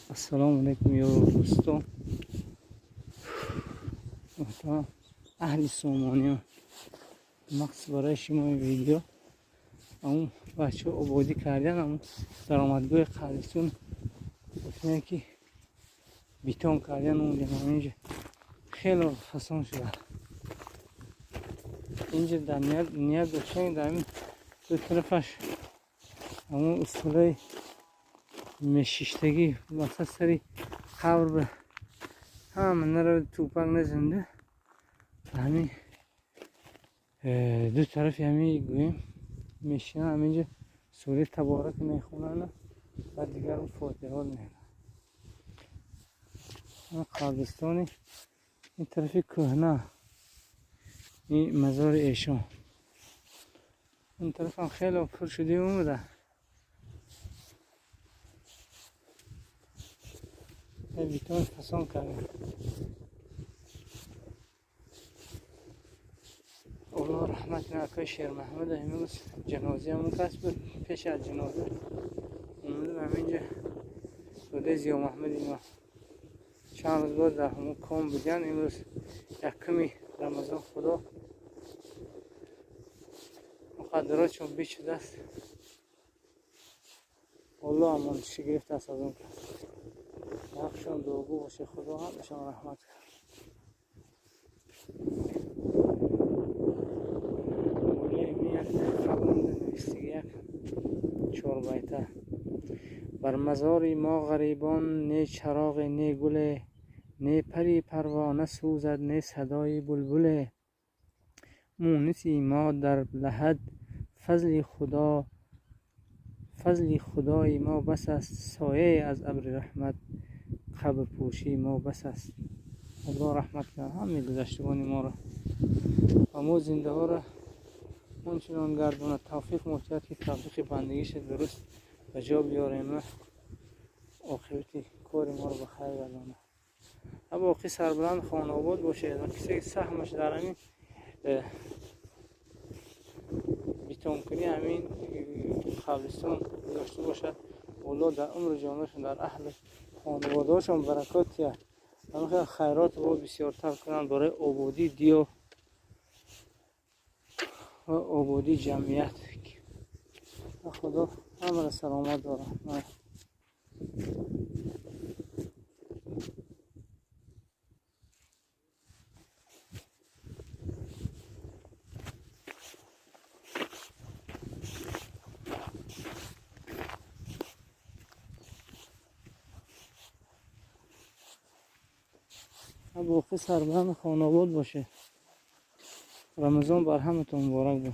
السلام علیکم یارو دوستان، محترم اهل سومانی. مقصد برای شما این ویدیو اون بچه آبادی کردن اون درآمدگاه قبلیشون گفتن که بیتون کردن اون جنان اینجا خیلی حسان شده. اینجا در نیت داشتن در این دو طرفش همون اسطوره مشیشتگی وسط سری قبر به همه نرو توپک نزنده. همین دو طرف همین گویم میشینن همینجا سوره تبارک میخونن و دیگر اون فاتحه ها میگن. این قبرستانی این طرف کهنه این مزار ایشان، اون طرف هم خیلی پر شده اومده. بیتون فسان کرده. الله رحمت نکنه شیر محمد امروز جنازه همون کس بود. پیش از جنازه اومدم همینجا سوده زیا محمد اینا چند روز بعد در همون کام بودن. امروز یکمی رمضان خدا مقدرات چون بیچ شده است. والله امان شگفت است از اون کس. حقشون دوگو باشه، خدا همشان رحمت کرد. چهار بیته. بر مزار ما غریبان نه چراغ نه گل، نه پری پروانه سوزد نه صدای بلبل. مونسی ما در لحد فضل خدای ما بس است. سایه از ابر رحمت قبر پوشی ما بس است. الله رحمت کنه همه گذشتگان ما را و ما زنده ها را اونچنان گردونه. توفیق محتیط که توفیق بندگیش درست و جا بیاریم، عاقبت کار ما رو بخیر گردونه. و باقی سربلند خانه آباد باشه و کسی که سهمش در همین بیتون کنی همین قبرستان داشته باشد. والله در عمر جانشون در اهل خانوادهاشون برکات یا همه خیرات رو بسیارتر کنند برای آبادی دیو و آبادی جمعیت. خدا همه را سلامت دارم. باقی سربلند خانواد باشه. رمضان بر همتون مبارک باد.